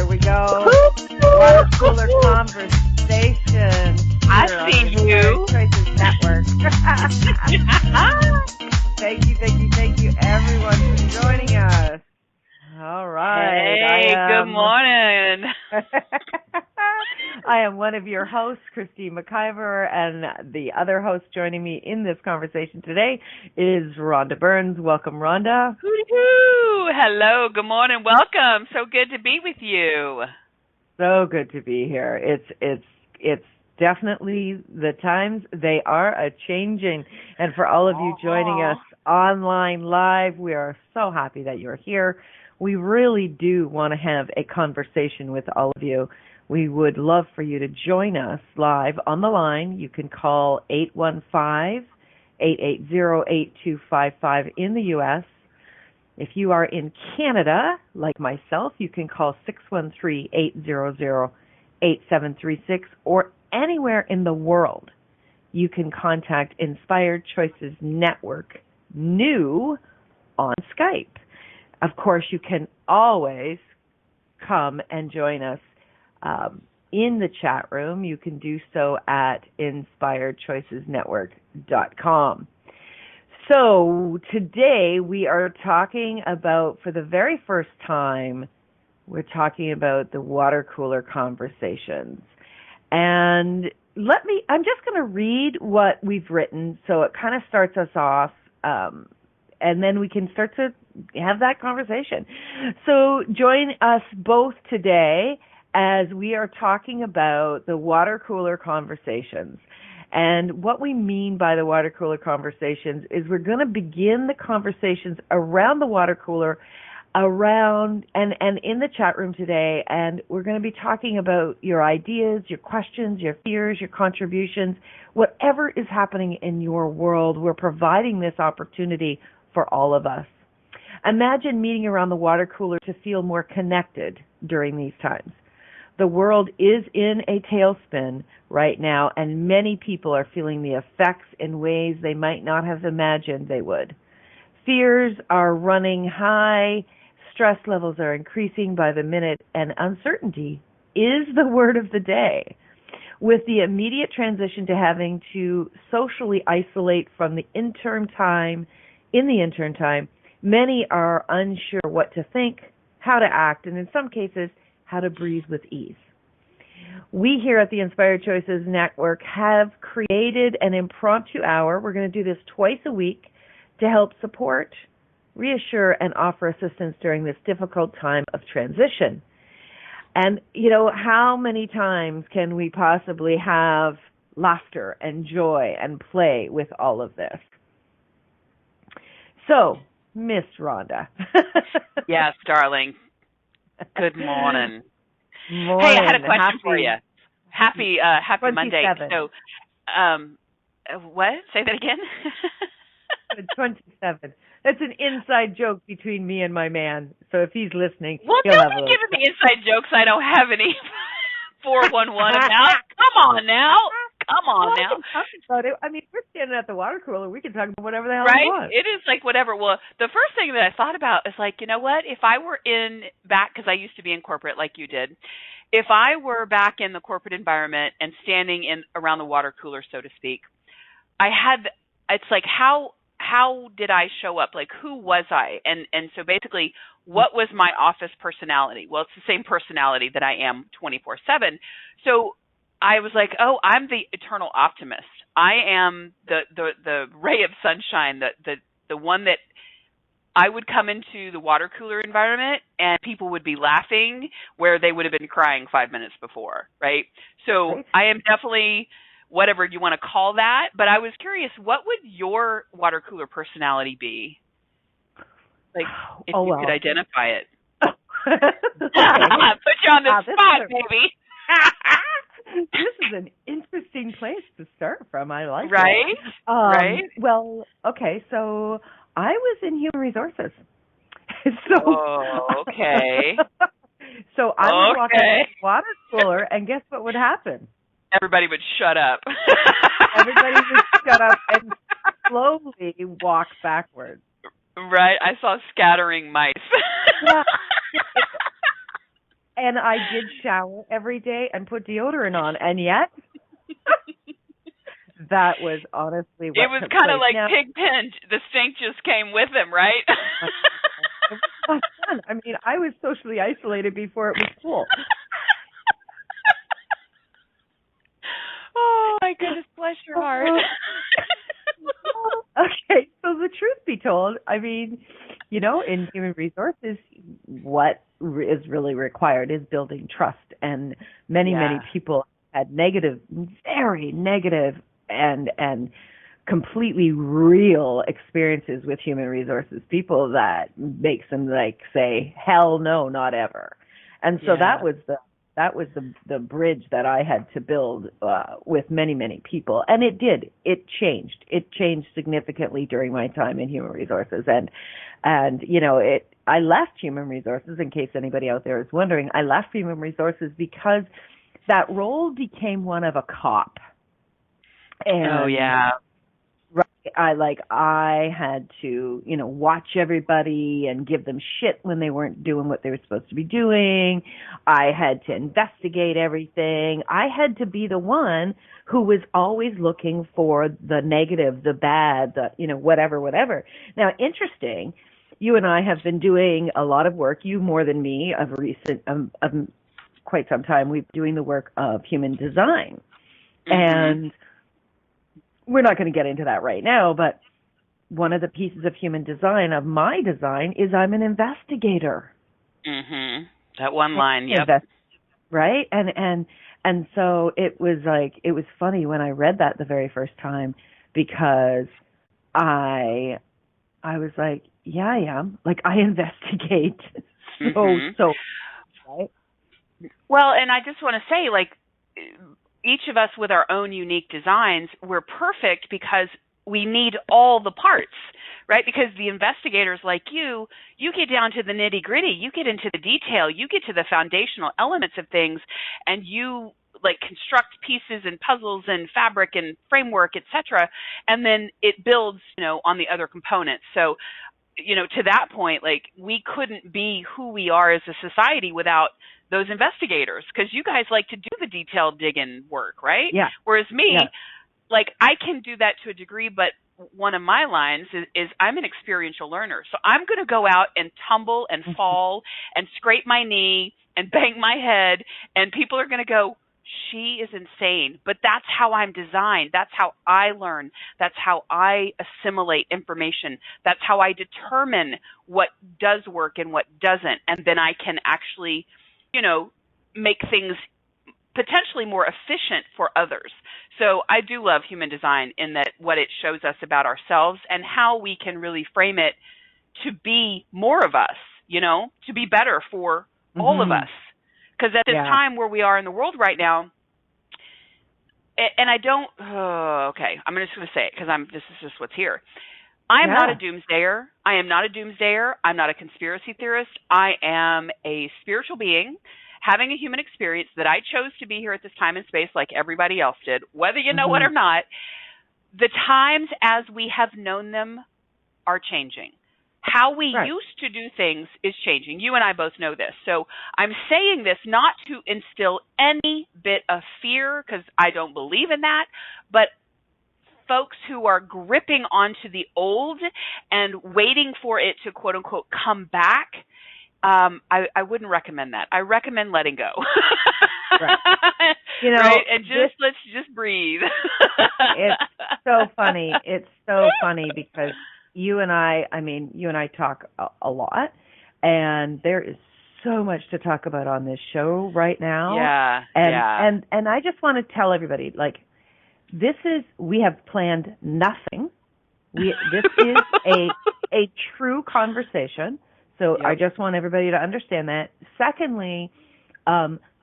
we go. Water cooler conversation. I see you. Choices Network. Thank you, everyone, for joining us. All right. Hey, good morning. I am one of your hosts, Christy McIver, and the other host joining me in this conversation today is Rhonda Burns. Welcome, Rhonda. Hoo-hoo. Hello, good morning, welcome. So good to be with you. So good to be here. It's definitely the times, they are a-changing. And for all of you joining us online live, we are so happy that you're here. We really do want to have a conversation with all of you. We would love for you to join us live on the line. You can call 815-880-8255 in the U.S. If you are in Canada, like myself, you can call 613-800-8736, or anywhere in the world, you can contact Inspired Choices Network New on Skype. Of course, you can always come and join us in the chat room. You can do so at inspiredchoicesnetwork.com. So today we are talking about, for the very first time, we're talking about the water cooler conversations. And I'm just going to read what we've written so it kind of starts us off, and then we can start to have that conversation. So join us both today as we are talking about the water cooler conversations. And what we mean by the water cooler conversations is we're going to begin the conversations around the water cooler, around and in the chat room today, and we're going to be talking about your ideas, your questions, your fears, your contributions, whatever is happening in your world. We're providing this opportunity for all of us. Imagine meeting around the water cooler to feel more connected during these times. The world is in a tailspin right now, and many people are feeling the effects in ways they might not have imagined they would. Fears are running high, stress levels are increasing by the minute, and uncertainty is the word of the day. With the immediate transition to having to socially isolate from the interim time, many are unsure what to think, how to act, and in some cases, how to breathe with ease. We here at the Inspired Choices Network have created an impromptu hour. We're going to do this twice a week to help support, reassure, and offer assistance during this difficult time of transition. And, you know, how many times can we possibly have laughter and joy and play with all of this? So, Miss Rhonda. Yes, darling. Good morning. Morning. Hey, I had a question for you. Happy Monday. So, what? Say that again. 27. That's an inside joke between me and my man. So if he's listening, well, he'll have a little. Don't be giving me inside jokes I don't have any 411 about. Come on now. About it. I mean, we're standing at the water cooler. We can talk about whatever the hell we want. It is like whatever. Well, the first thing that I thought about is like, you know what? If I were back, because I used to be in corporate like you did, if I were back in the corporate environment and standing around the water cooler, so to speak, it's like how did I show up? Like, who was I? And so basically, what was my office personality? Well, it's the same personality that I am 24/7. So I was like, oh, I'm the eternal optimist. I am the ray of sunshine, the one that I would come into the water cooler environment and people would be laughing where they would have been crying 5 minutes before, right? So I am definitely whatever you want to call that, but I was curious, what would your water cooler personality be? Like, if you could identify it. Put you on the spot, baby. This is an interesting place to start from. I like it. Right? Well, okay, so I was in human resources. Okay. So I would walk into the water cooler, and guess what would happen? Everybody would shut up. Everybody would shut up and slowly walk backwards. Right. I saw scattering mice. Yeah. And I did shower every day and put deodorant on, and yet that was honestly It what was took kind of place. like Now, Pigpen. The stink just came with him, right? it was not fun. I mean, I was socially isolated before it was cool. Oh my goodness, bless your heart. Okay, so the truth be told, I mean, in human resources, what is really required is building trust. And many people had negative, very negative and completely real experiences with human resources people that makes them like say, hell no, not ever. And so that was the bridge that I had to build with many people, and it did. It changed significantly during my time in human resources, and I left human resources. In case anybody out there is wondering, I left human resources because that role became one of a cop. And right, I had to, watch everybody and give them shit when they weren't doing what they were supposed to be doing. I had to investigate everything. I had to be the one who was always looking for the negative, the bad, the, whatever. Now, interesting, you and I have been doing a lot of work, you more than me, of quite some time. We've been doing the work of human design. Mm-hmm. And we're not going to get into that right now, but one of the pieces of human design, of my design, is I'm an investigator. Mm-hmm. That one line, yep. Right? And so it was funny when I read that the very first time, because I was like, yeah, I am. Like, I investigate. So, right? Well, and I just want to say, like, each of us with our own unique designs, we're perfect because we need all the parts, right? Because the investigators like you get down to the nitty gritty, you get into the detail, you get to the foundational elements of things, and you like construct pieces and puzzles and fabric and framework, etc. And then it builds, on the other components. So, to that point, like, we couldn't be who we are as a society without those investigators, because you guys like to do the detailed digging work, right? Yeah. Whereas me, like, I can do that to a degree, but one of my lines is I'm an experiential learner. So I'm going to go out and tumble and fall and scrape my knee and bang my head, and people are going to go, she is insane. But that's how I'm designed. That's how I learn. That's how I assimilate information. That's how I determine what does work and what doesn't. And then I can actually, make things potentially more efficient for others. So I do love human design in that what it shows us about ourselves and how we can really frame it to be more of us, to be better for all of us. Because at this time where we are in the world right now, and I don't, I'm just going to say it because this is just what's here. I am not a doomsdayer. I am not a doomsdayer. I'm not a conspiracy theorist. I am a spiritual being having a human experience that I chose to be here at this time and space like everybody else did, whether you know it or not. The times as we have known them are changing. How we used to do things is changing. You and I both know this. So I'm saying this not to instill any bit of fear, because I don't believe in that, but folks who are gripping onto the old and waiting for it to, quote unquote, come back, I wouldn't recommend that. I recommend letting go. Right. Right? And let's just breathe. It's so funny. It's so funny because you and I talk a lot, and there is so much to talk about on this show right now. Yeah. And I just want to tell everybody, like, we have planned nothing. This is a true conversation. So I just want everybody to understand that. Secondly,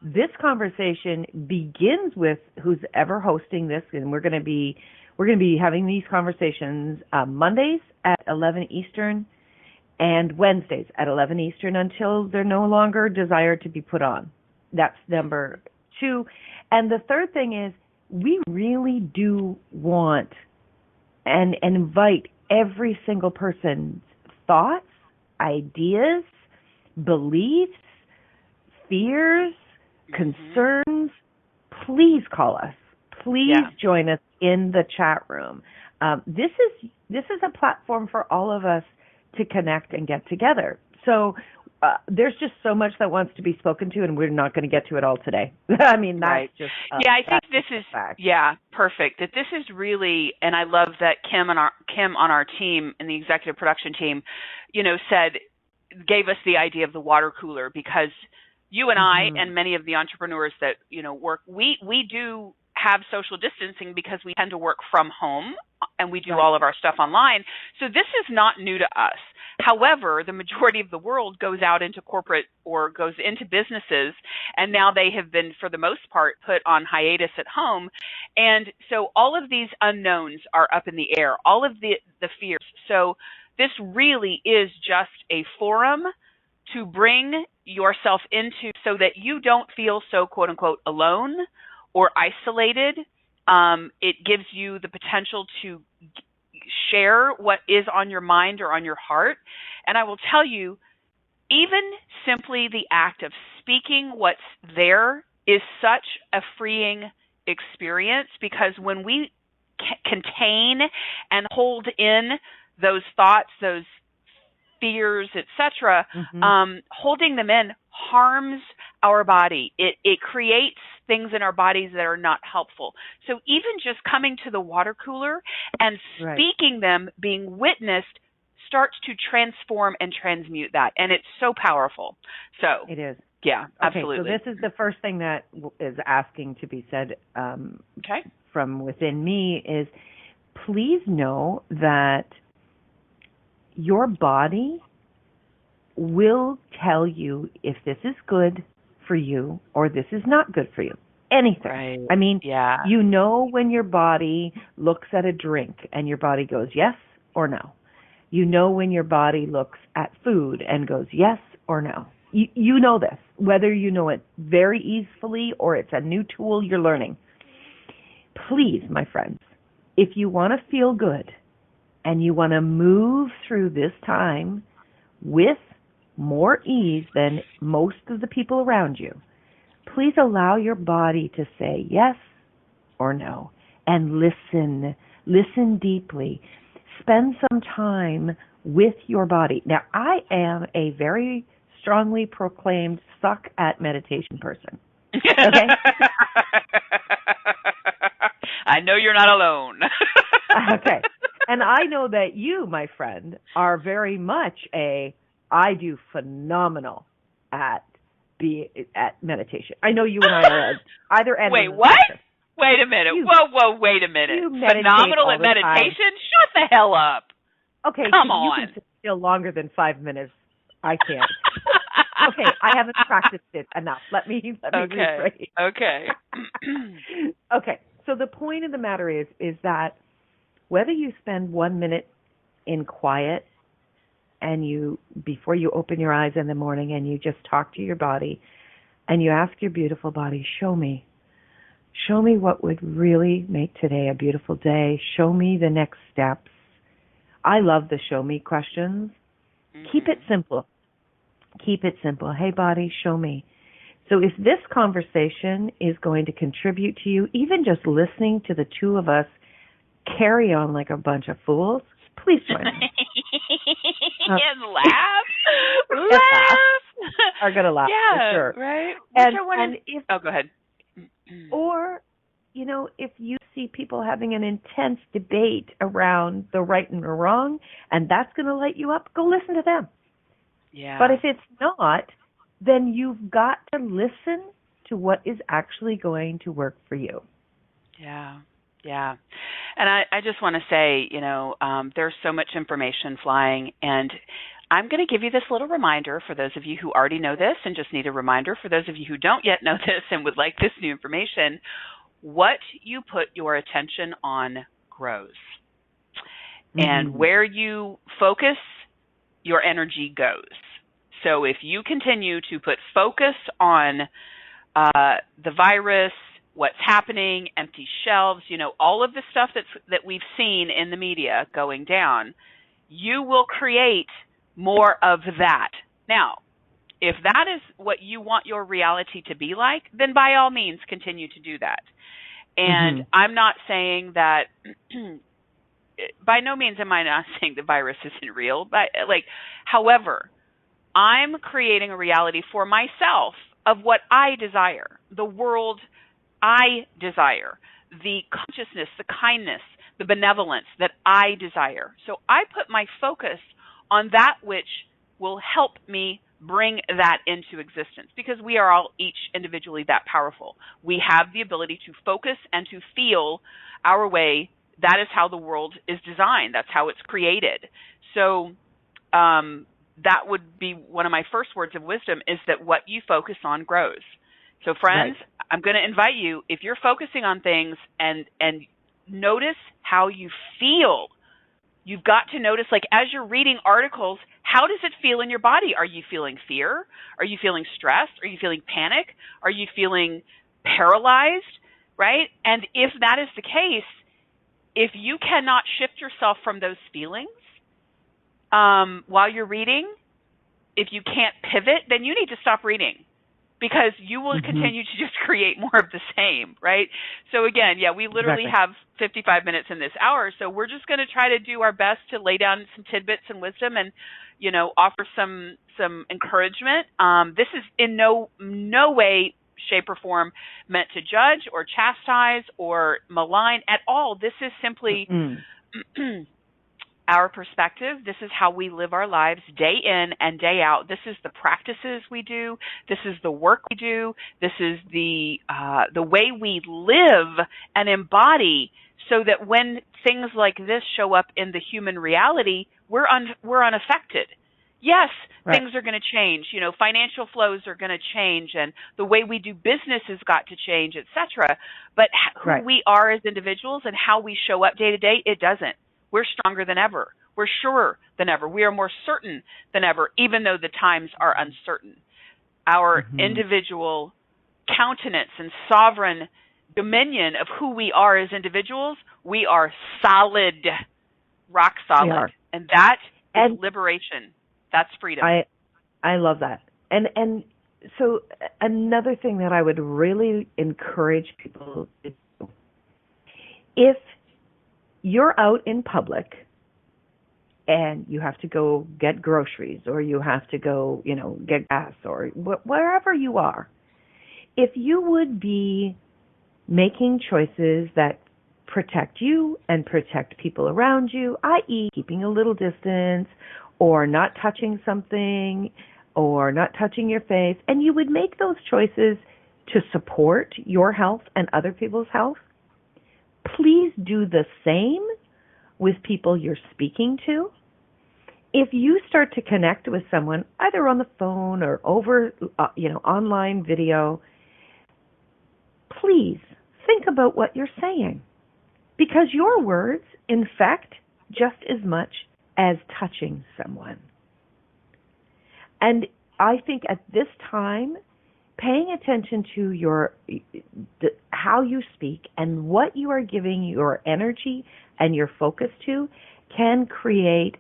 this conversation begins with who's ever hosting this, and we're going to be having these conversations Mondays at 11 Eastern and Wednesdays at 11 Eastern until they're no longer desired to be put on. That's number 2. And the third thing is, we really do want and invite every single person's thoughts, ideas, beliefs, fears, concerns, please call us. Please join us in the chat room. This is a platform for all of us to connect and get together. So there's just so much that wants to be spoken to, and we're not going to get to it all today. I mean, that's just I think this is perfect. That this is really, and I love that Kim on our team and the executive production team, gave us the idea of the water cooler, because you and I and many of the entrepreneurs that work, we do have social distancing because we tend to work from home and we do all of our stuff online. So this is not new to us. However, the majority of the world goes out into corporate or goes into businesses, and now they have been, for the most part, put on hiatus at home. And so all of these unknowns are up in the air, all of the fears. So this really is just a forum to bring yourself into, so that you don't feel so, quote unquote, alone or isolated. It gives you the potential to share what is on your mind or on your heart. And I will tell you, even simply the act of speaking what's there is such a freeing experience, because when we contain and hold in those thoughts, those fears, etc., holding them in harms our body. It creates things in our bodies that are not helpful. So even just coming to the water cooler and speaking them, being witnessed, starts to transform and transmute that. And it's so powerful. So it is. Yeah, absolutely. Okay, so this is the first thing that is asking to be said from within me is, please know that your body will tell you if this is good for you or this is not good for you. Anything. Right. I mean, you know when your body looks at a drink and your body goes yes or no. You know when your body looks at food and goes yes or no. You know this, whether you know it very easily or it's a new tool you're learning. Please, my friends, if you want to feel good and you want to move through this time with more ease than most of the people around you, please allow your body to say yes or no, and listen deeply. Spend some time with your body. Now, I am a very strongly proclaimed suck at meditation person. Okay? I know you're not alone. Okay. And I know that you, my friend, are very much I do phenomenal at meditation. I know you and I are either end. Wait, what? Wait a minute. Whoa, wait a minute. Phenomenal at meditation? Shut the hell up. Okay, come on. You can sit still longer than 5 minutes. I can't. Okay, I haven't practiced it enough. Let me rephrase. Okay. Okay, so the point of the matter is that whether you spend 1 minute in quiet and before you open your eyes in the morning and you just talk to your body and you ask your beautiful body, show me what would really make today a beautiful day. Show me the next steps. I love the show me questions. Keep it simple. Hey, body, show me. So if this conversation is going to contribute to you, even just listening to the two of us carry on like a bunch of fools, please join me. And laugh. Are going to laugh, for sure. Right. Go ahead. Or, if you see people having an intense debate around the right and the wrong, and that's going to light you up, go listen to them. Yeah. But if it's not, then you've got to listen to what is actually going to work for you. Yeah. Yeah. And I just want to say, there's so much information flying, and I'm going to give you this little reminder for those of you who already know this and just need a reminder for those of you who don't yet know this and would like this new information. What you put your attention on grows. And where you focus, your energy goes. So if you continue to put focus on the virus, what's happening, empty shelves, all of the stuff that we've seen in the media going down, you will create more of that. Now, If that is what you want your reality to be like, then by all means continue to do that. And I'm not saying that by no means am I not saying the virus isn't real, but however, I'm creating a reality for myself of what I desire, the world I desire, the consciousness, the kindness, the benevolence that I desire. So I put my focus on that which will help me bring that into existence, because we are all each individually that powerful. We have the ability to focus and to feel our way. That is how the world is designed. That's how it's created. So that would be one of my first words of wisdom, is that what you focus on grows. So friends, right. I'm going to invite you, if you're focusing on things, and notice how you feel. You've got to notice, like as you're reading articles, how does it feel in your body? Are you feeling fear? Are you feeling stressed? Are you feeling panic? Are you feeling paralyzed? Right? And if that is the case, if you cannot shift yourself from those feelings while you're reading, if you can't pivot, then you need to stop reading, because you will continue to just create more of the same, right? So again, we literally have 55 minutes in this hour, so we're just going to try to do our best to lay down some tidbits and wisdom, and offer some encouragement. This is in no way, shape, or form meant to judge or chastise or malign at all. This is simply our perspective. This is how we live our lives day in and day out. This is the practices we do. This is the work we do. This is the way we live and embody, so that when things like this show up in the human reality, we're unaffected. Yes, right. Things are going to change. Financial flows are going to change, and the way we do business has got to change, etc. But who we are as individuals and how we show up day to day, it doesn't. We're stronger than ever. We're surer than ever. We are more certain than ever, even though the times are uncertain. Our individual countenance and sovereign dominion of who we are as individuals, we are solid, rock solid. And that is liberation. That's freedom. I love that. And so another thing that I would really encourage people to do, if you're out in public and you have to go get groceries, or you have to go, get gas, or wherever you are, if you would be making choices that protect you and protect people around you, i.e. keeping a little distance, or not touching something, or not touching your face, and you would make those choices to support your health and other people's health, please do the same with people you're speaking to. If you start to connect with someone, either on the phone or over, online video, please think about what you're saying, because your words infect just as much as touching someone. And I think at this time, paying attention to how you speak and what you are giving your energy and your focus to can create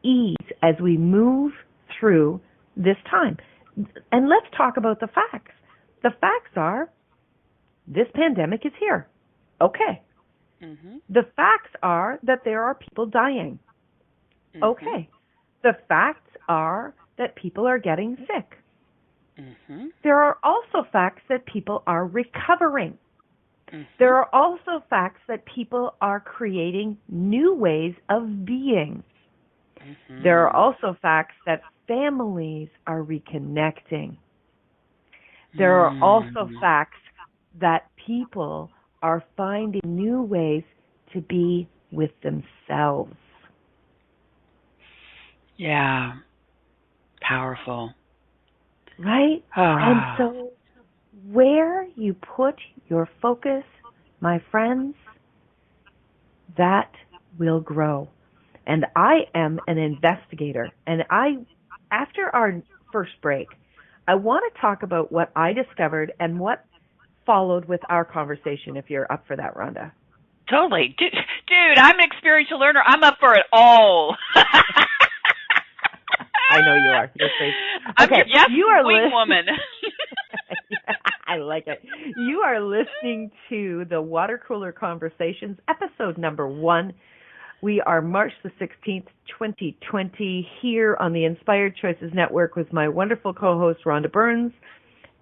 ease as we move through this time. And let's talk about the facts. The facts are, this pandemic is here. Okay. The facts are that there are people dying. Okay. The facts are that people are getting sick. There are also facts that people are recovering. There are also facts that people are creating new ways of being. There are also facts that families are reconnecting. There are also facts that people are finding new ways to be with themselves. Yeah. Powerful. Right? And so where you put your focus, my friends, that will grow. And I am an investigator. And after our first break, I want to talk about what I discovered and what followed with our conversation, if you're up for that, Rhonda. Totally. Dude, I'm an experiential learner. I'm up for it all. I know you are. You're crazy. I'm Okay, yes, you are wing woman. I like it. You are listening to the Water Cooler Conversations, episode number 1. We are March the 16th, 2020, here on the Inspired Choices Network with my wonderful co-host, Rhonda Burns,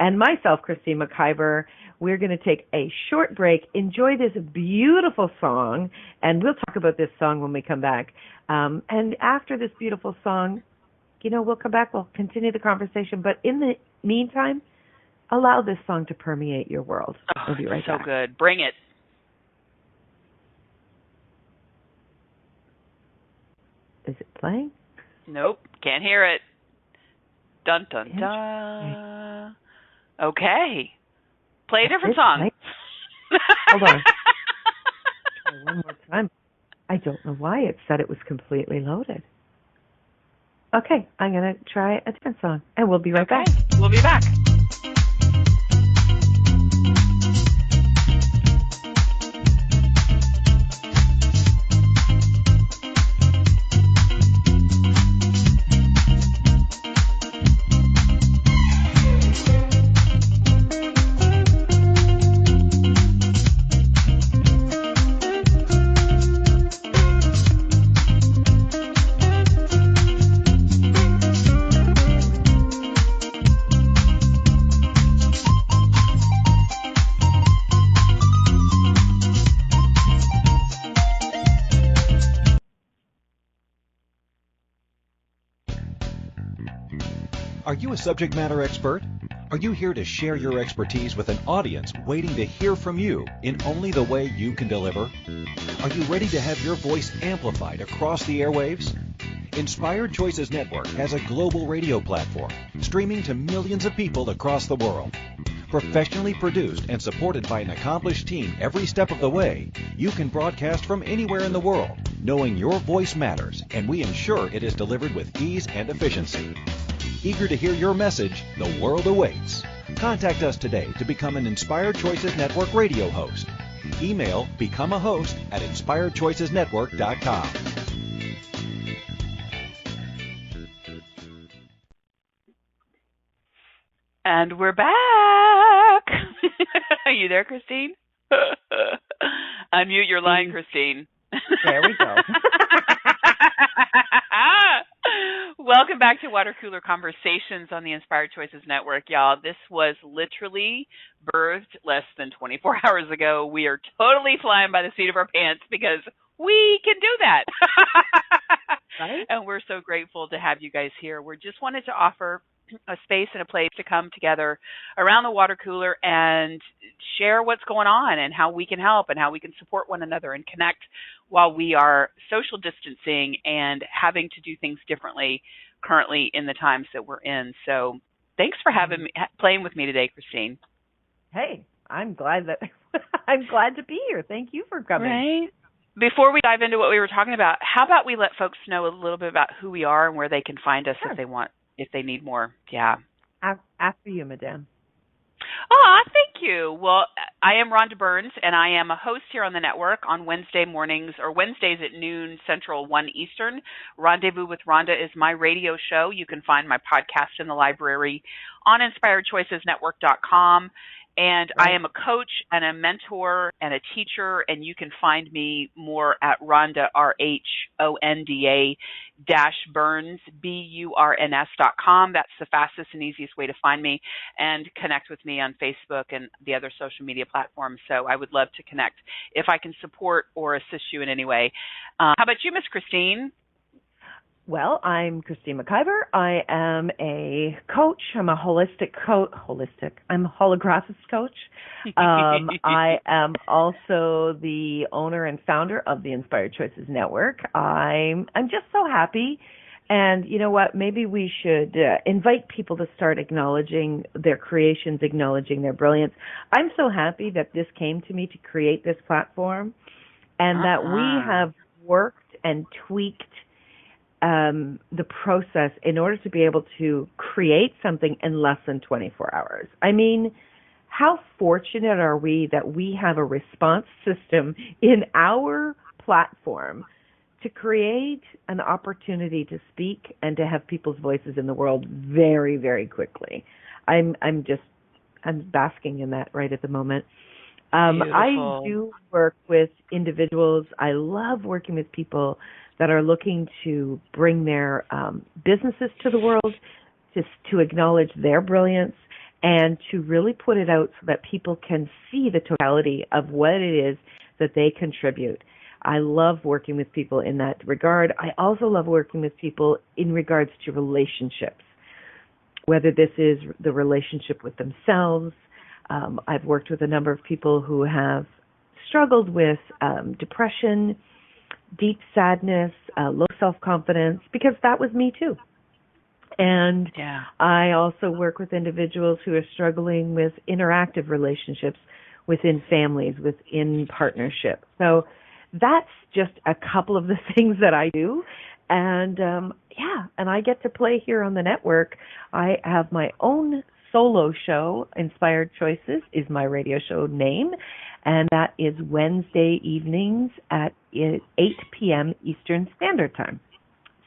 and myself, Christine McIver. We're going to take a short break, enjoy this beautiful song, and we'll talk about this song when we come back. And after this beautiful song, we'll come back, we'll continue the conversation. But in the meantime, allow this song to permeate your world. We'll be right back. So good. Bring it. Is it playing? Nope. Can't hear it. Dun, dun, dun. Okay. Play a different song. Hold on. Try one more time. I don't know why it said it was completely loaded. Okay, I'm going to try a different song, and we'll be right back. We'll be back. Are you a subject matter expert? Are you here to share your expertise with an audience waiting to hear from you in only the way you can deliver? Are you ready to have your voice amplified across the airwaves? Inspired Choices Network has a global radio platform streaming to millions of people across the world. Professionally produced and supported by an accomplished team every step of the way, you can broadcast from anywhere in the world, knowing your voice matters, and we ensure it is delivered with ease and efficiency. Eager to hear your message, the world awaits. Contact us today to become an Inspired Choices Network radio host. Email becomeahost@inspiredchoicesnetwork.com. And we're back. Are you there, Christine? Unmute your line, Christine. There we go. Welcome back to Water Cooler Conversations on the Inspired Choices Network, y'all. This was literally birthed less than 24 hours ago. We are totally flying by the seat of our pants because we can do that. Right? And we're so grateful to have you guys here. We just wanted to offer a space and a place to come together around the water cooler and share what's going on and how we can help and how we can support one another and connect while we are social distancing and having to do things differently currently in the times that we're in. So thanks for having me, playing with me today, Christine. Hey, I'm glad to be here. Thank you for coming. Right. Before we dive into what we were talking about, how about we let folks know a little bit about who we are and where they can find us if they need more. Yeah. After you, madame. Thank you. Well, I am Rhonda Burns, and I am a host here on the network on Wednesday mornings or Wednesdays at noon Central, 1 Eastern. Rendezvous with Rhonda is my radio show. You can find my podcast in the library on inspiredchoicesnetwork.com. And I am a coach and a mentor and a teacher, and you can find me more at Rhonda, RHONDA Burns, BURNS.com. That's the fastest and easiest way to find me and connect with me on Facebook and the other social media platforms. So I would love to connect if I can support or assist you in any way. How about you, Miss Christine? Well, I'm Christine McIver. I am a coach. I'm a I'm a holographist coach. I am also the owner and founder of the Inspired Choices Network. I'm just so happy. And you know what? Maybe we should invite people to start acknowledging their creations, acknowledging their brilliance. I'm so happy that this came to me to create this platform and that we have worked and tweaked the process in order to be able to create something in less than 24 hours. I mean, how fortunate are we that we have a response system in our platform to create an opportunity to speak and to have people's voices in the world very, very quickly. I'm basking in that right at the moment. I do work with individuals. I love working with people that are looking to bring their businesses to the world, to acknowledge their brilliance, and to really put it out so that people can see the totality of what it is that they contribute. I love working with people in that regard. I also love working with people in regards to relationships, whether this is the relationship with themselves. I've worked with a number of people who have struggled with depression, deep sadness, low self-confidence, because that was me too. And I also work with individuals who are struggling with interactive relationships within families, within partnerships. So that's just a couple of the things that I do. And and I get to play here on the network. I have my own solo show. Inspired Choices is my radio show name, and that is Wednesday evenings at 8 p.m. Eastern Standard Time.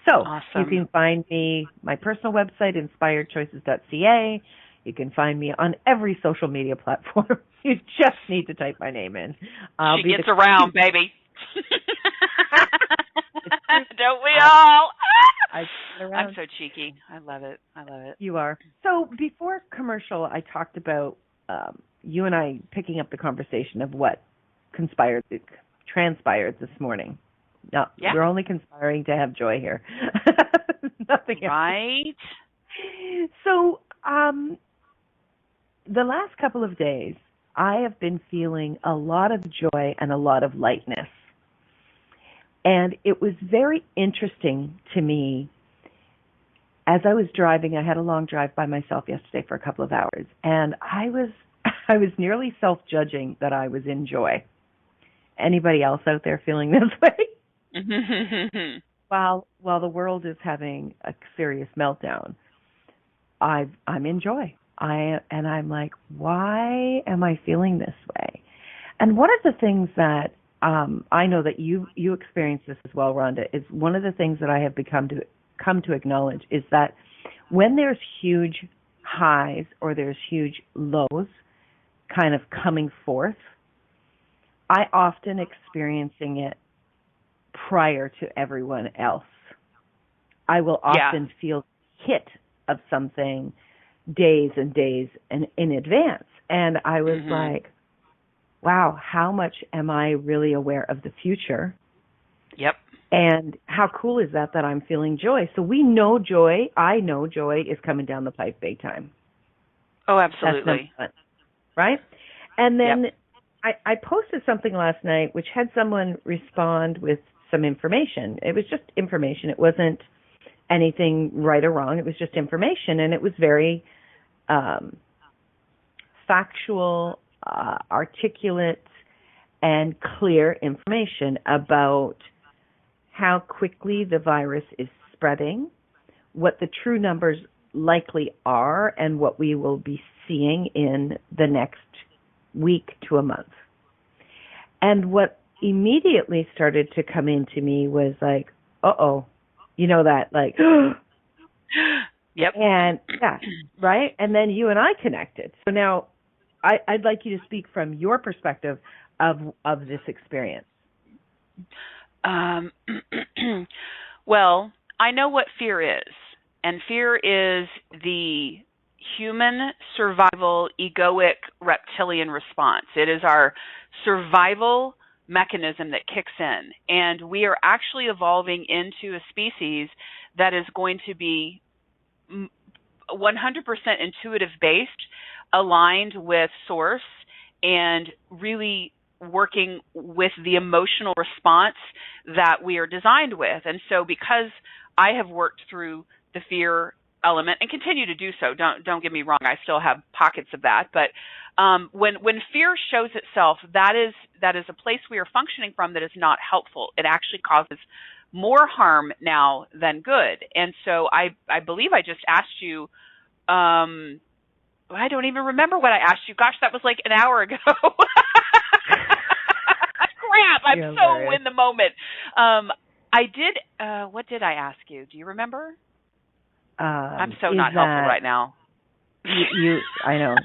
So You can find me, my personal website, inspiredchoices.ca. You can find me on every social media platform. You just need to type my name in. She gets around, baby. Don't we all? I'm so cheeky. I love it. You are. So before commercial, I talked about you and I picking up the conversation of what transpired this morning. No, we're only conspiring to have joy here. Nothing else. Right. So the last couple of days, I have been feeling a lot of joy and a lot of lightness. And it was very interesting to me as I was driving. I had a long drive by myself yesterday for a couple of hours, and I was nearly self-judging that I was in joy. Anybody else out there feeling this way? While the world is having a serious meltdown, I'm in joy. I'm like, why am I feeling this way? And one of the things that I know that you experience this as well, Rhonda, is one of the things that I have come to acknowledge is that when there's huge highs or there's huge lows kind of coming forth, I often experiencing it prior to everyone else. I will often feel hit of something days and days in advance. And I was like, wow, how much am I really aware of the future? Yep. And how cool is that I'm feeling joy? So we know joy. I know joy is coming down the pipe big time. Oh, absolutely. Right? And then I posted something last night which had someone respond with some information. It was just information. It wasn't anything right or wrong. It was just information. And it was very factual, articulate, and clear information about how quickly the virus is spreading, what the true numbers likely are, and what we will be seeing in the next week to a month. And what immediately started to come into me was like, uh-oh, you know that, like, yep. And, right? And then you and I connected. So now I'd like you to speak from your perspective of this experience. Well, I know what fear is, and fear is the human survival egoic reptilian response. It is our survival mechanism that kicks in, and we are actually evolving into a species that is going to be 100% intuitive based, aligned with source, and really working with the emotional response that we are designed with. And so because I have worked through the fear element and continue to do so, don't get me wrong, I still have pockets of that, but when fear shows itself, that is a place we are functioning from that is not helpful. It actually causes more harm now than good. And so I believe I just asked you, I don't even remember what I asked you. Gosh, that was like an hour ago. Crap, I'm so in the moment. I did. What did I ask you? Do you remember? I'm so Is not helpful that right now. I know.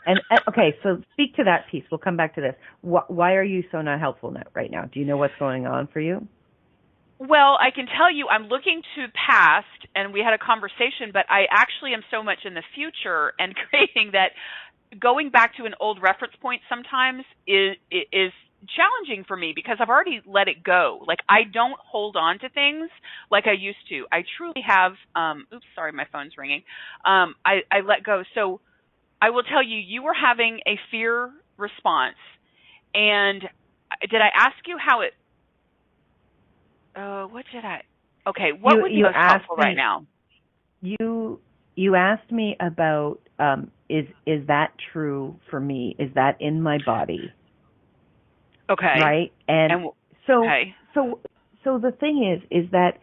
And okay, so speak to that piece. We'll come back to this. Why are you so not helpful right now? Do you know what's going on for you? Well, I can tell you I'm looking to past, and we had a conversation, but I actually am so much in the future and creating that going back to an old reference point sometimes is challenging for me because I've already let it go. Like, I don't hold on to things like I used to. I truly have, oops, sorry, my phone's ringing. I let go. So I will tell you, you were having a fear response. And did I ask you how it, what did I, okay, what would be most helpful right now? You asked me about, is that true for me? Is that in my body? Okay. Right? And so, okay. so the thing is that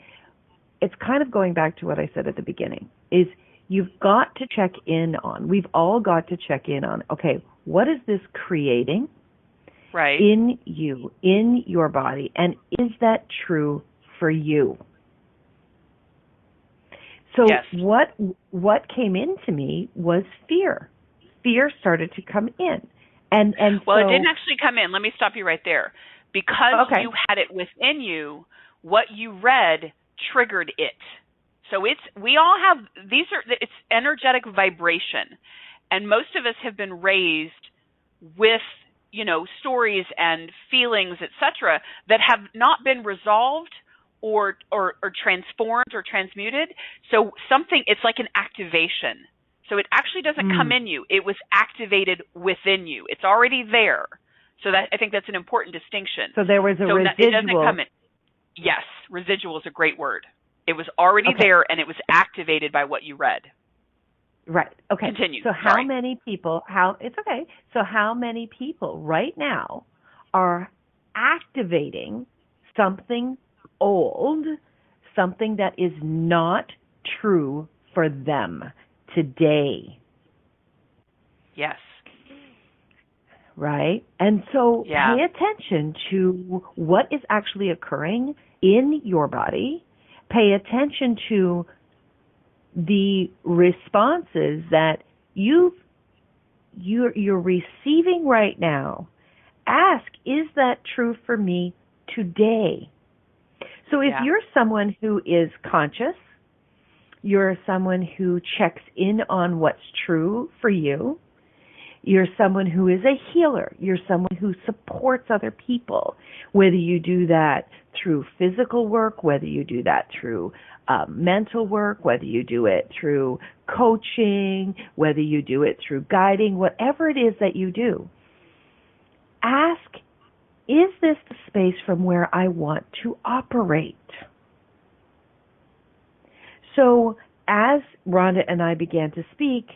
it's kind of going back to what I said at the beginning, is you've got to check in on, we've all got to check in on, okay, what is this creating in you, in your body, and is that true for you? So what came into me was fear. Fear started to come in. And well, it didn't actually come in. Let me stop you right there. Because you had it within you, what you read triggered it. So we all have, it's energetic vibration. And most of us have been raised with, stories and feelings, etc., that have not been resolved or transformed or transmuted. So it's like an activation. So it actually doesn't come in you. It was activated within you. It's already there. So I think that's an important distinction. So there was a residual. It doesn't come in. Yes, residual is a great word. It was already there, and it was activated by what you read. Right. Okay. Continue. So how many people, it's okay. So how many people right now are activating something old, something that is not true for them today? Yes. Right? And so pay attention to what is actually occurring in your body. Pay attention to the responses that you're receiving right now. Ask, is that true for me today? So if you're someone who is conscious, you're someone who checks in on what's true for you, you're someone who is a healer, you're someone who supports other people, whether you do that through physical work, whether you do that through mental work, whether you do it through coaching, whether you do it through guiding, whatever it is that you do, ask, is this the space from where I want to operate? So as Rhonda and I began to speak,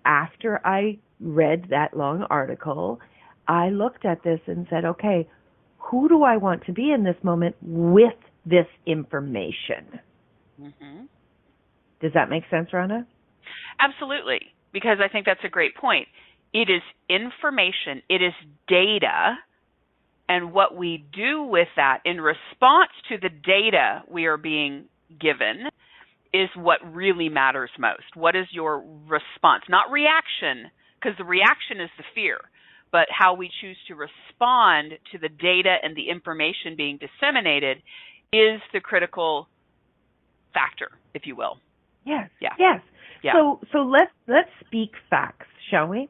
after I read that long article, I looked at this and said, okay, who do I want to be in this moment with this information? Mm-hmm. Does that make sense, Rhonda? Absolutely, because I think that's a great point. It is information, it is data, and what we do with that in response to the data we are being given is what really matters most. What is your response? Not reaction, because the reaction is the fear, but how we choose to respond to the data and the information being disseminated is the critical factor, if you will. Yes. Yeah. Yes. Yeah. So let's speak facts, shall we?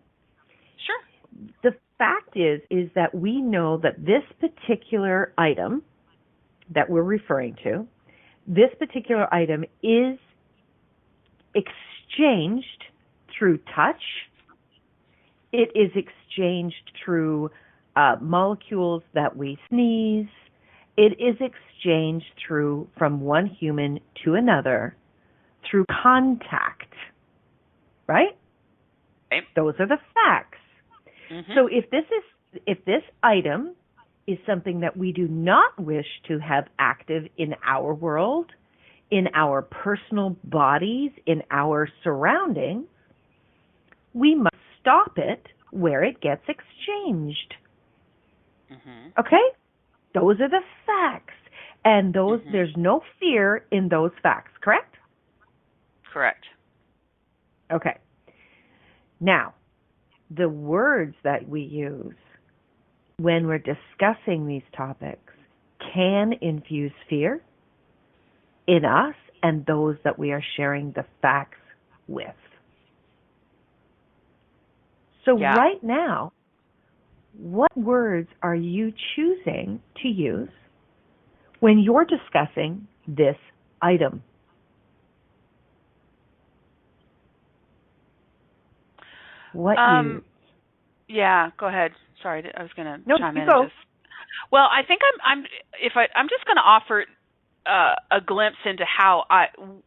Sure. The fact is that we know that this particular item that we're referring to, this particular item is exchanged through touch. It is exchanged through molecules that we sneeze. It is exchanged from one human to another through contact, right? Okay. Those are the facts. Mm-hmm. So if this item is something that we do not wish to have active in our world, in our personal bodies, in our surroundings, we must stop it where it gets exchanged. Mm-hmm. Okay? Those are the facts. And there's no fear in those facts, correct? Correct. Okay. Now, the words that we use when we're discussing these topics can infuse fear in us and those that we are sharing the facts with. So right now, what words are you choosing to use when you're discussing this item? Yeah, go ahead. Sorry, I was going to chime in. Go. Well, I think I'm just going to offer a glimpse into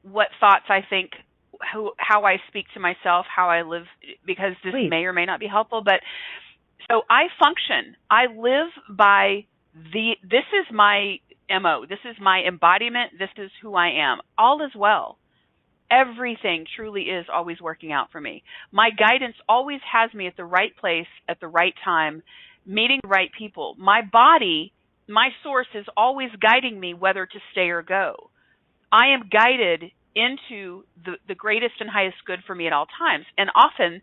what thoughts I think, how I speak to myself, how I live, because this may or may not be helpful. But so I function. I live by this is my MO. This is my embodiment. This is who I am. All is well. Everything truly is always working out for me. My guidance always has me at the right place at the right time, meeting the right people. My body, my source, is always guiding me whether to stay or go. I am guided into the greatest and highest good for me at all times. And often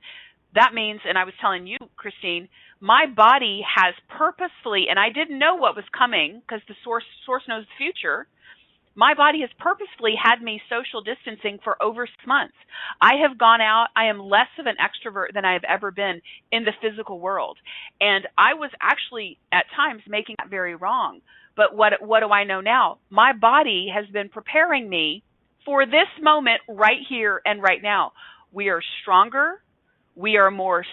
that means, and I was telling you, Christine, my body has purposefully, and I didn't know what was coming because the source knows the future. My body has purposefully had me social distancing for over 6 months. I have gone out. I am less of an extrovert than I have ever been in the physical world. And I was actually at times making that very wrong. But what do I know now? My body has been preparing me for this moment right here and right now. We are stronger. We are more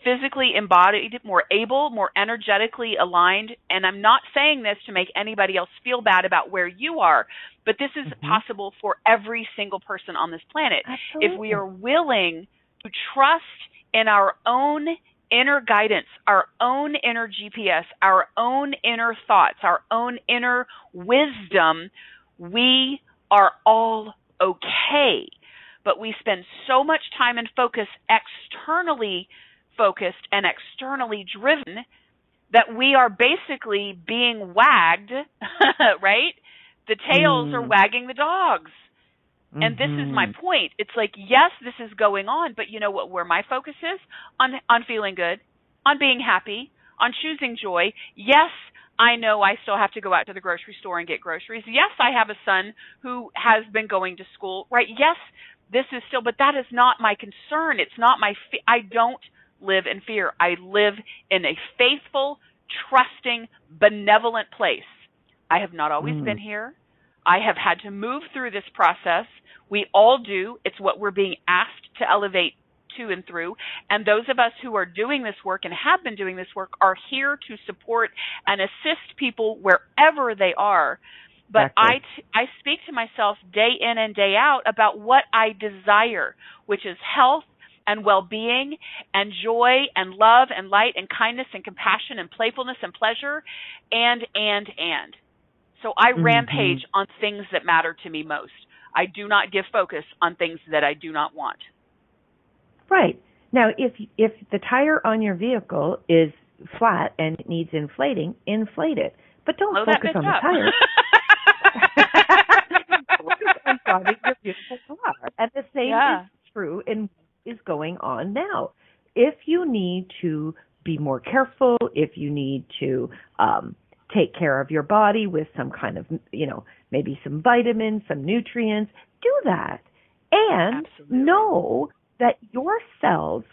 physically embodied, more able, more energetically aligned. And I'm not saying this to make anybody else feel bad about where you are, but this is possible for every single person on this planet. Absolutely. If we are willing to trust in our own inner guidance, our own inner GPS, our own inner thoughts, our own inner wisdom, we are all okay. But we spend so much time and focus externally focused and externally driven that we are basically being wagged, right? The tails are wagging the dogs. And this is my point. It's like, yes, this is going on, but you know what, where my focus is? On feeling good, on being happy, on choosing joy. Yes, I know I still have to go out to the grocery store and get groceries. Yes, I have a son who has been going to school, right? Yes, this is still, but that is not my concern. It's not I don't live in fear. I live in a faithful, trusting, benevolent place. I have not always been here. I have had to move through this process. We all do. It's what we're being asked to elevate to and through. And those of us who are doing this work and have been doing this work are here to support and assist people wherever they are. But exactly. I speak to myself day in and day out about what I desire, which is health and well-being and joy and love and light and kindness and compassion and playfulness and pleasure and. So I rampage on things that matter to me most. I do not give focus on things that I do not want. Right. Now, if the tire on your vehicle is flat and it needs inflating, inflate it. But don't focus on the tire. Focus on driving your beautiful car. And the same is true and is going on now. If you need to be more careful, if you need to take care of your body with some kind of, maybe some vitamins, some nutrients, do that. And know that your cells,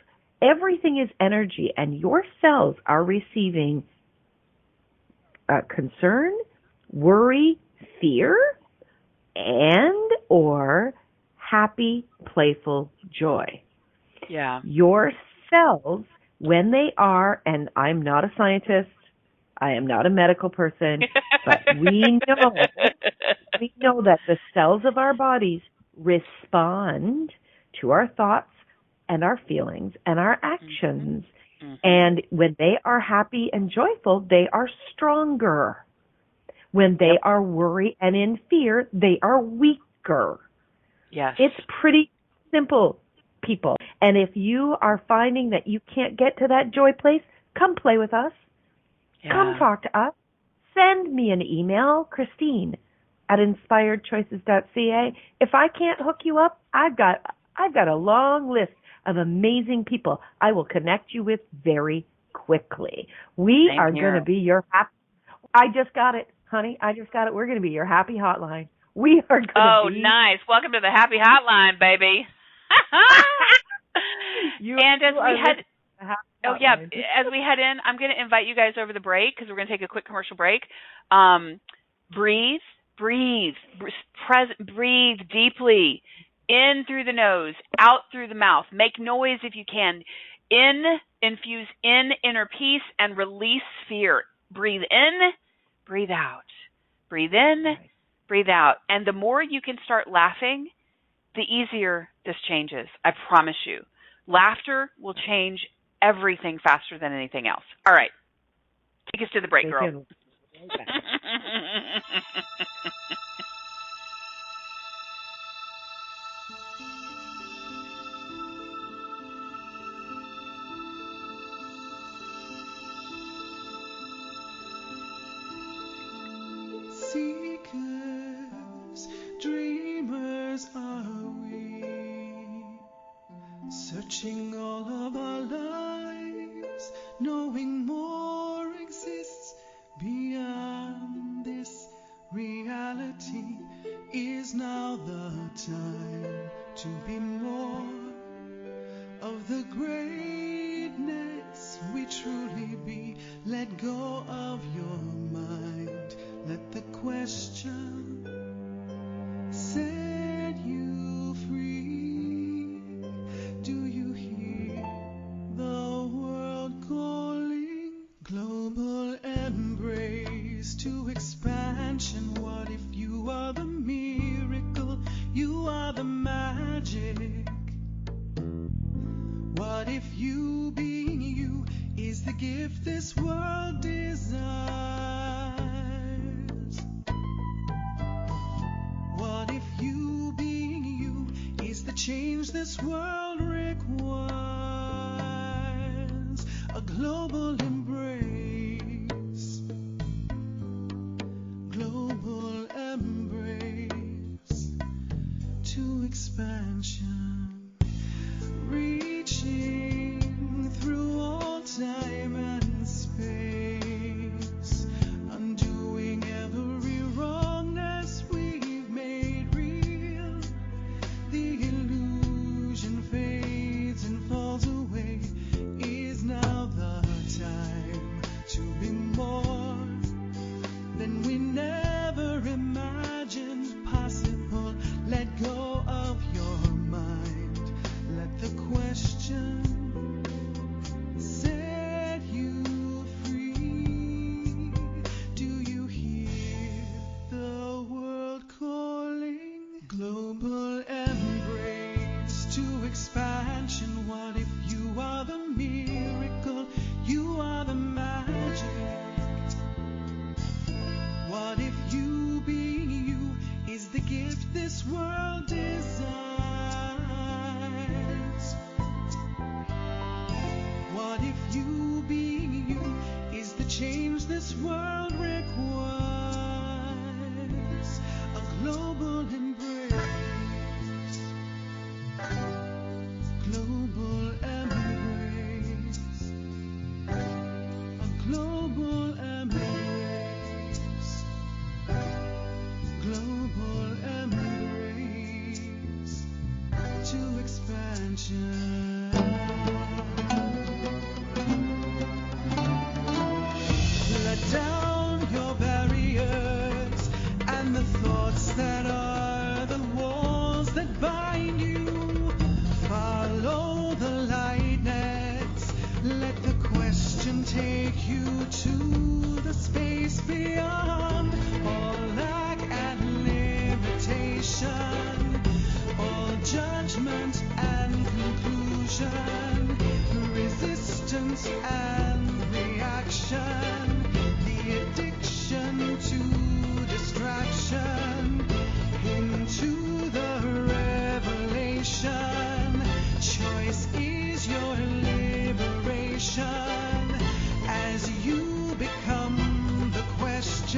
everything is energy, and your cells are receiving concern, worry, fear, and or happy, playful joy. Yeah. Your cells, when they are, and I'm not a scientist, I am not a medical person, but we know that the cells of our bodies respond to our thoughts and our feelings and our actions. And when they are happy and joyful, they are stronger. When they are worried and in fear, they are weaker. Yes. It's pretty simple, people. And if you are finding that you can't get to that joy place, come play with us. Yeah. Come talk to us. send me an email, Christine at inspiredchoices.ca. If I can't hook you up, I've got a long list of amazing people I will connect you with very quickly. We Same are here. going to be your happy. I just got it, honey. I just got it. We're going to be your happy hotline. We are going to be. Oh, nice. Welcome to the happy hotline, baby. And as we head, as we head in, I'm going to invite you guys over the break because we're going to take a quick commercial break. Breathe deeply, in through the nose, out through the mouth. Make noise if you can. Infuse in inner peace and release fear. Breathe in, breathe out. Breathe in, breathe out. And the more you can start laughing, the easier this changes. I promise you. Laughter will change everything faster than anything else. All right. Take us to the break, girl. Seekers, dreamers are we, searching all of our lives, knowing more exists beyond this reality. Is now the time to be more of the greatness we truly be. Let go of your mind, let the question set you free. Do you hear the world calling? Global embrace to expansion. What if you are the miracle? You are the magic. What if you being you is the gift this world desires? What if you being you is the change this world requires? A global embrace, global embrace to expansion, reaching through all time and space, undoing every wrongness we've made real. The illusion fades and falls away. Is now the time to be more than we never imagined possible. Let go of your mind, let the question set you free. Do you hear the world calling? Global embrace to expansion. What if you are the miracle? You are the magic. What if you being you is the gift this world desires? What if you being you is the change this world requires? A global embrace, global embrace, a global embrace, global embrace to expansion. Let down your barriers and the thoughts that are the walls that bind you. Follow the lightness. Let the question take you to the space beyond all lack and limitation, all judgment and conclusion, resistance and reaction, the addiction to distraction, into the revelation. Choice is your liberation as you become the question.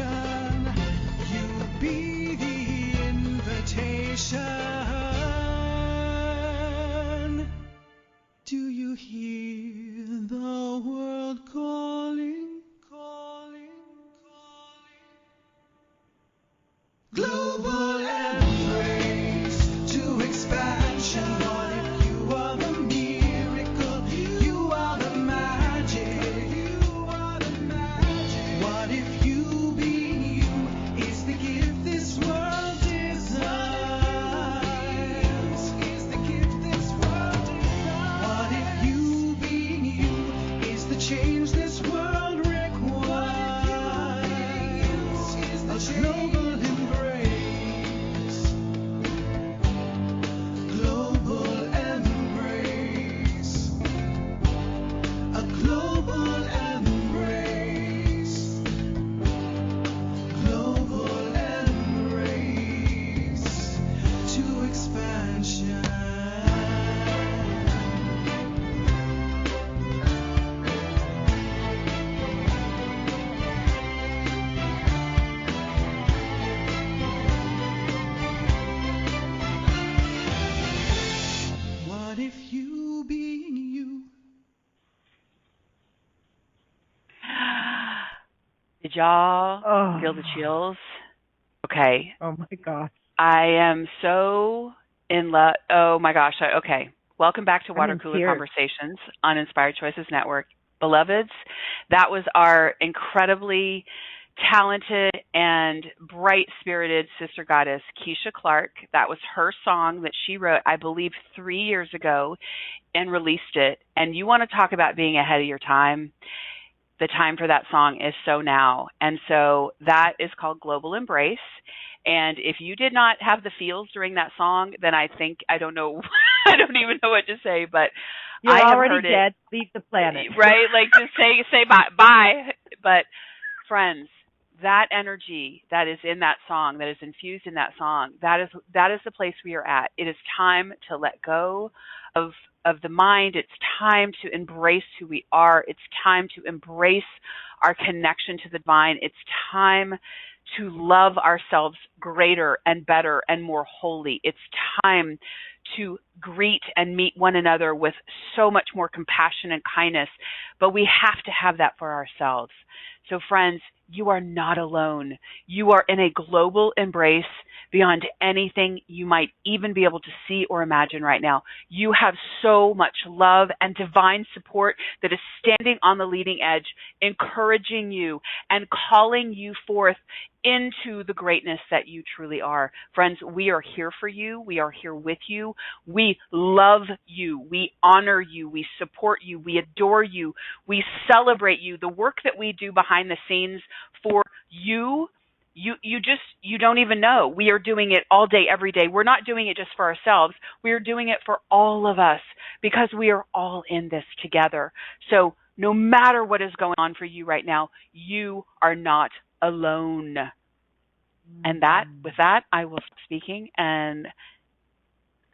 Did y'all Oh, feel the chills? Okay. oh my gosh. I am so in love. Oh my gosh. Okay. Welcome back to I'm Water in Cooler tears. Conversations on Inspired Choices Network. Beloveds, that was our incredibly talented and bright-spirited sister goddess, Keisha Clark. That was her song that she wrote, I believe, 3 years ago and released it. And you want to talk about being ahead of your time? The time for that song is so now. And so that is called Global Embrace. And if you did not have the feels during that song, then I don't know, I don't even know what to say, but You're I have already heard dead. it. Leave the planet. Right? Like just say bye. But friends, that energy that is in that song, that is infused in that song, that is the place we are at. It is time to let go of the mind. It's time to embrace who we are. It's time to embrace our connection to the divine. It's time to love ourselves greater and better and more wholly. It's time to greet and meet one another with so much more compassion and kindness, but we have to have that for ourselves. So friends, you are not alone. You are in a global embrace beyond anything you might even be able to see or imagine right now. You have so much love and divine support that is standing on the leading edge, encouraging you and calling you forth into the greatness that you truly are. Friends, we are here for you. We are here with you. We love you. We honor you. We support you. We adore you. We celebrate you. The work that we do behind the scenes for you, you don't even know. We are doing it all day, every day. We're not doing it just for ourselves. We are doing it for all of us because we are all in this together. So no matter what is going on for you right now, you are not alone. And with that, I will stop speaking. And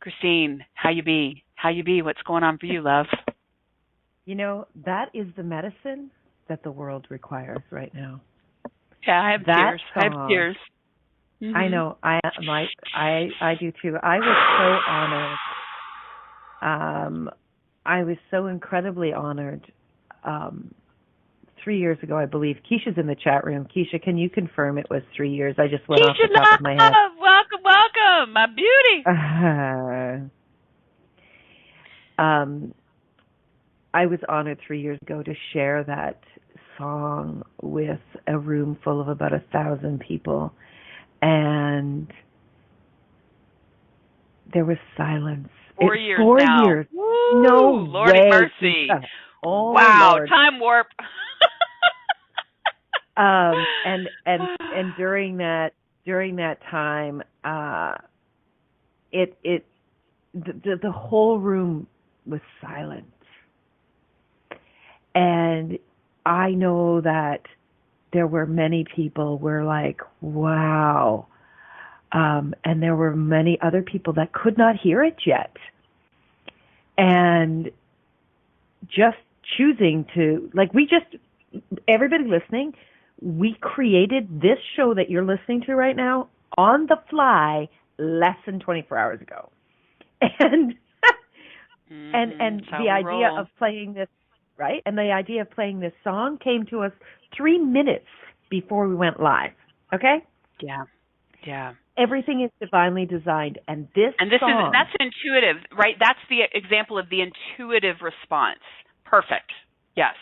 Christine, how you be? How you be? What's going on for you, love? You know, that is the medicine that the world requires right now. Yeah, I have that tears. Song, I have tears. Mm-hmm. I know. I do too. I was so honored. I was so incredibly honored. 3 years ago, I believe. Keisha's in the chat room. Keisha, can you confirm it was 3 years? I just went off the top of my head. Welcome, my beauty. I was honored 3 years ago to share that song with a room full of about 1,000 people, and there was silence. 4 years 4 now. years. Woo! No Lordy way. mercy. Oh, wow, Lord. time warp. And during that time, the whole room was silent. And I know that there were many people were like, wow. And there were many other people that could not hear it yet. And just choosing to, everybody listening, we created this show that you're listening to right now on the fly less than 24 hours ago. And and the idea of playing this, right? And the idea of playing this song came to us 3 minutes before we went live. Okay? Yeah. Everything is divinely designed, and song, that's intuitive, right? That's the example of the intuitive response. Perfect. Yes,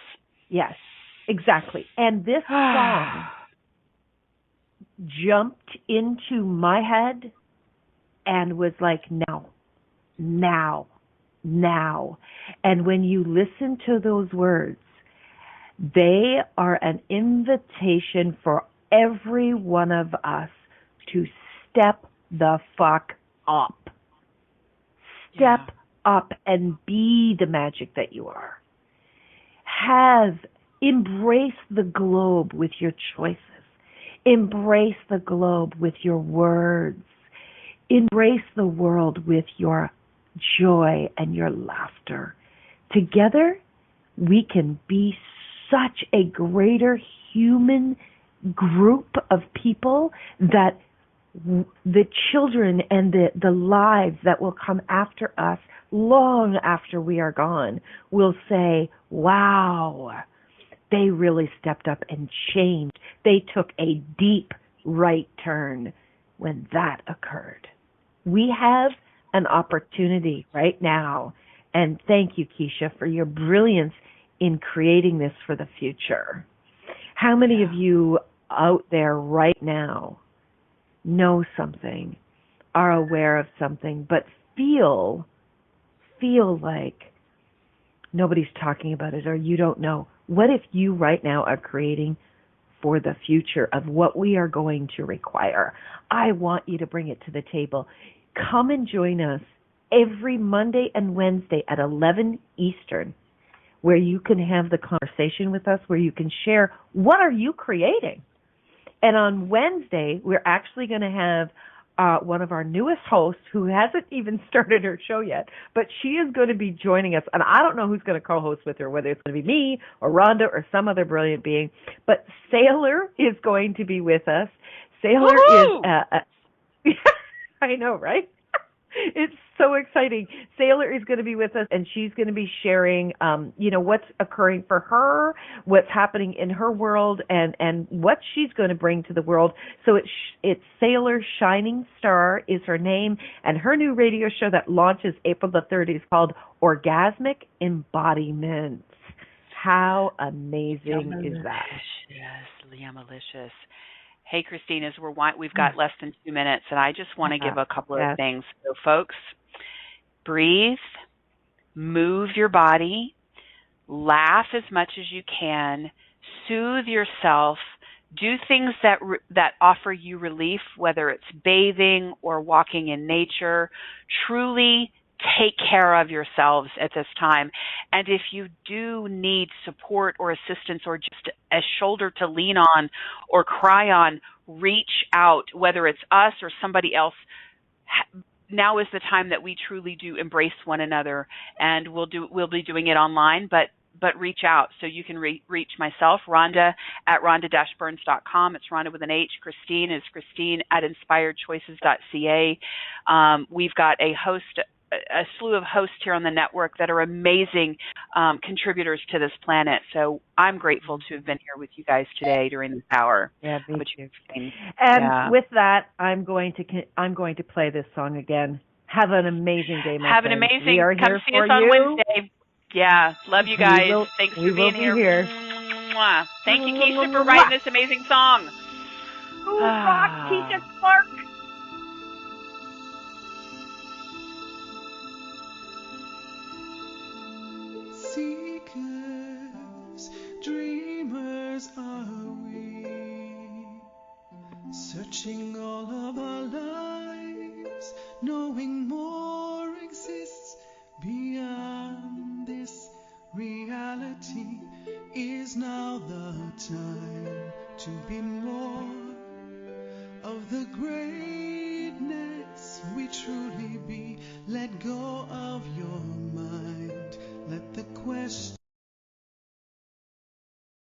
exactly. And this song jumped into my head and was like, now. And when you listen to those words, they are an invitation for every one of us to step the fuck up. Step up and be the magic that you are. Embrace the globe with your choices. Embrace the globe with your words. Embrace the world with your joy and your laughter. Together, we can be such a greater human group of people that the children and the lives that will come after us long after we are gone will say, wow, they really stepped up and changed. They took a deep right turn when that occurred. We have an opportunity right now, and thank you, Keisha, for your brilliance in creating this for the future. How many of you out there right now know something, are aware of something, but feel like nobody's talking about it or you don't know? What if you right now are creating for the future of what we are going to require? I want you to bring it to the table. Come and join us every Monday and Wednesday at 11 Eastern, where you can have the conversation with us, where you can share what are you creating. And on Wednesday, we're actually going to have one of our newest hosts who hasn't even started her show yet, but she is going to be joining us. And I don't know who's going to co-host with her, whether it's going to be me or Rhonda or some other brilliant being, but Sailor is going to be with us. Sailor is, I know, right? It's so exciting. Sailor is going to be with us, and she's going to be sharing, what's occurring for her, what's happening in her world, and what she's going to bring to the world. So it's Sailor Shining Star is her name, and her new radio show that launches April the 3rd is called Orgasmic Embodiments. How amazing is that? Yes, Yamalicious. Hey, Christine, as we've got less than 2 minutes, and I just want to give a couple of things. So, folks, breathe, move your body, laugh as much as you can, soothe yourself, do things that offer you relief, whether it's bathing or walking in nature. Truly take care of yourselves at this time. And if you do need support or assistance or just a shoulder to lean on or cry on, reach out, whether it's us or somebody else. Now is the time that we truly do embrace one another, and we'll be doing it online, but reach out. So you can reach myself, Rhonda, at rhonda-burns.com. It's Rhonda with an H. Christine is Christine at inspiredchoices.ca. We've got a slew of hosts here on the network that are amazing contributors to this planet. So I'm grateful to have been here with you guys today during this hour. Yeah, me too. And with that, I'm going to play this song again. Have an amazing day, my friends. Have an amazing. We are Come here see for us on you. Wednesday. Yeah, love you guys. Thanks for being here. Mwah. Thank you, Keisha, for writing this amazing song. Ooh, rock, Keisha Clark. Seekers, dreamers are we, searching all of our lives, knowing more exists beyond this reality. Is now the time to be more of the greatness we truly be. Let